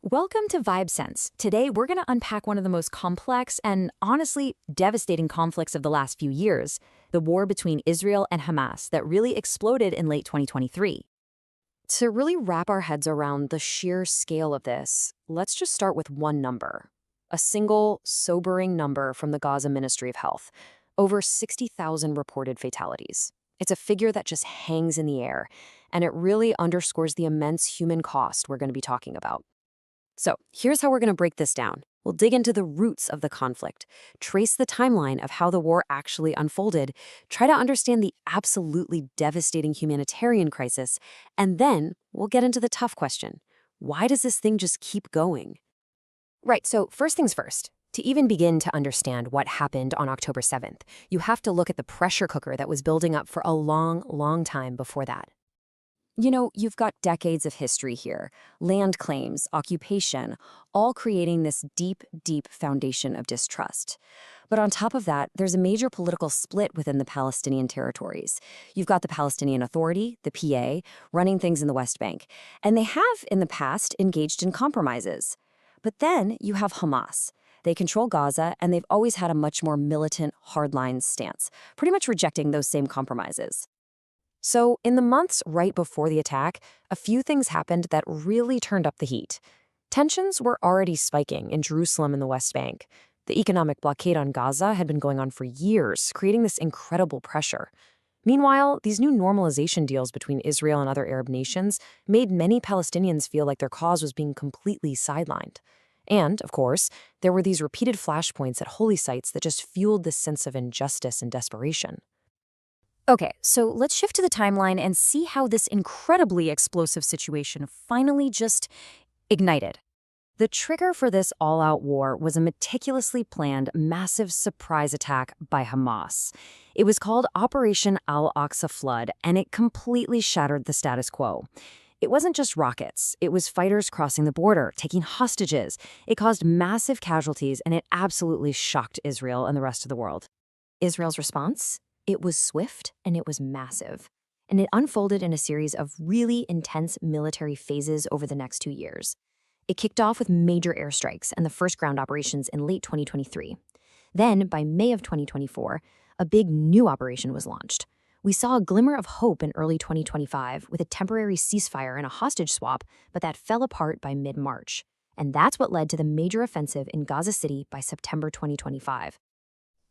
Welcome to Vibe Sense. Today, we're going to unpack one of the most complex and, honestly, devastating conflicts of the last few years, the war between Israel and Hamas that really exploded in late 2023. To really wrap our heads around the sheer scale of this, let's just start with one number. A single, sobering number from the Gaza Ministry of Health. Over 60,000 reported fatalities. It's a figure that just hangs in the air, and it really underscores the immense human cost we're going to be talking about. So here's how we're going to break this down. We'll dig into the roots of the conflict, trace the timeline of how the war actually unfolded, try to understand the absolutely devastating humanitarian crisis, and then we'll get into the tough question. Why does this thing just keep going? Right, so first things first. To even begin to understand what happened on October 7th, you have to look at the pressure cooker that was building up for a long, long time before that. You've got decades of history here, land claims, occupation, all creating this deep, deep foundation of distrust. But on top of that, there's a major political split within the Palestinian territories. You've got the Palestinian Authority, the PA, running things in the West Bank, and they have, in the past, engaged in compromises. But then you have Hamas. They control Gaza, and they've always had a much more militant, hardline stance, pretty much rejecting those same compromises. So, in the months right before the attack, a few things happened that really turned up the heat. Tensions were already spiking in Jerusalem and the West Bank. The economic blockade on Gaza had been going on for years, creating this incredible pressure. Meanwhile, these new normalization deals between Israel and other Arab nations made many Palestinians feel like their cause was being completely sidelined. And, of course, there were these repeated flashpoints at holy sites that just fueled this sense of injustice and desperation. Okay, so let's shift to the timeline and see how this incredibly explosive situation finally just ignited. The trigger for this all-out war was a meticulously planned, massive surprise attack by Hamas. It was called Operation Al-Aqsa Flood, and it completely shattered the status quo. It wasn't just rockets. It was fighters crossing the border, taking hostages. It caused massive casualties, and it absolutely shocked Israel and the rest of the world. Israel's response? It was swift and it was massive, and it unfolded in a series of really intense military phases over the next 2 years. It kicked off with major airstrikes and the first ground operations in late 2023. Then, by May of 2024, a big new operation was launched. We saw a glimmer of hope in early 2025 with a temporary ceasefire and a hostage swap, but that fell apart by mid-March. And that's what led to the major offensive in Gaza City by September 2025.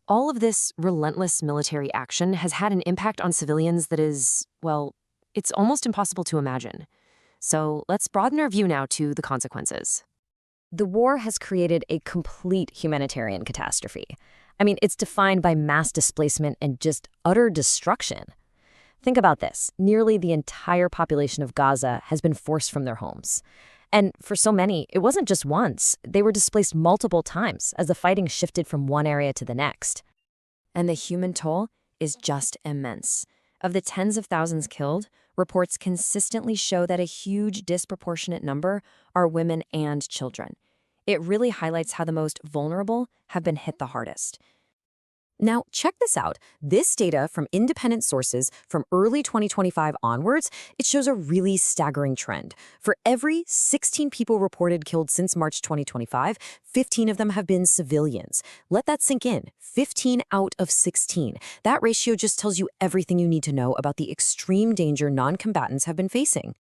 All of this relentless military action has had an impact on civilians that is, well, it's almost impossible to imagine. So let's broaden our view now to the consequences. The war has created a complete humanitarian catastrophe. I mean, it's defined by mass displacement and just utter destruction. Think about this. Nearly the entire population of Gaza has been forced from their homes. And for so many, it wasn't just once. They were displaced multiple times as the fighting shifted from one area to the next. And the human toll is just immense. Of the tens of thousands killed, reports consistently show that a huge disproportionate number are women and children. It really highlights how the most vulnerable have been hit the hardest. Now, check this out. This data from independent sources from early 2025 onwards, it shows a really staggering trend. For every 16 people reported killed since March 2025, 15 of them have been civilians. Let that sink in. 15 out of 16. That ratio just tells you everything you need to know about the extreme danger non-combatants have been facing.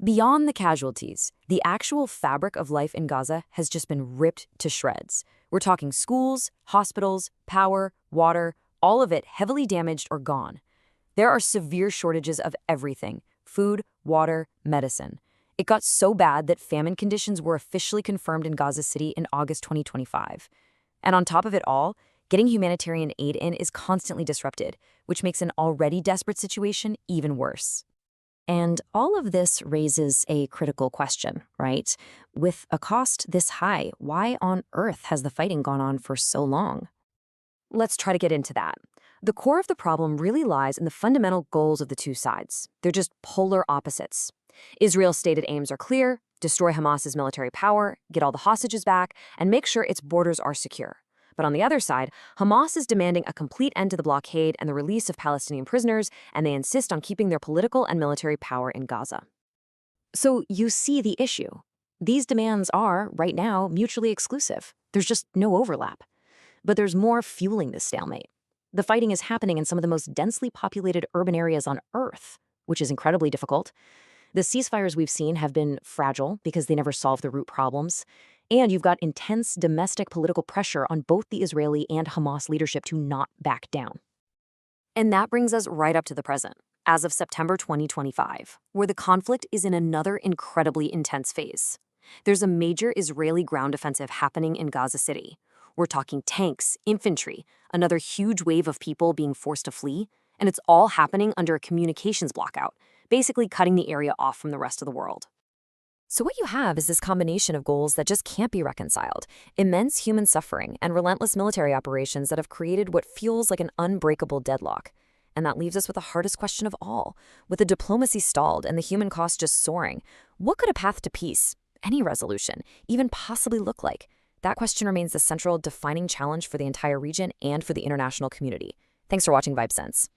Beyond the casualties, the actual fabric of life in Gaza has just been ripped to shreds. We're talking schools, hospitals, power, water, all of it heavily damaged or gone. There are severe shortages of everything: food, water, medicine. It got so bad that famine conditions were officially confirmed in Gaza City in August 2025. And on top of it all, getting humanitarian aid in is constantly disrupted, which makes an already desperate situation even worse. And all of this raises a critical question, right? With a cost this high, why on earth has the fighting gone on for so long? Let's try to get into that. The core of the problem really lies in the fundamental goals of the two sides. They're just polar opposites. Israel's stated aims are clear: destroy Hamas's military power, get all the hostages back, and make sure its borders are secure. But on the other side, Hamas is demanding a complete end to the blockade and the release of Palestinian prisoners, and they insist on keeping their political and military power in Gaza. So you see the issue. These demands are, right now, mutually exclusive. There's just no overlap. But there's more fueling this stalemate. The fighting is happening in some of the most densely populated urban areas on Earth, which is incredibly difficult. The ceasefires we've seen have been fragile because they never solve the root problems. And you've got intense domestic political pressure on both the Israeli and Hamas leadership to not back down. And that brings us right up to the present, as of September 2025, where the conflict is in another incredibly intense phase. There's a major Israeli ground offensive happening in Gaza City. We're talking tanks, infantry, another huge wave of people being forced to flee, and it's all happening under a communications blockout, basically cutting the area off from the rest of the world. So what you have is this combination of goals that just can't be reconciled, immense human suffering and relentless military operations that have created what feels like an unbreakable deadlock. And that leaves us with the hardest question of all. With the diplomacy stalled and the human cost just soaring, what could a path to peace, any resolution, even possibly look like? That question remains the central defining challenge for the entire region and for the international community. Thanks for watching VibeSense.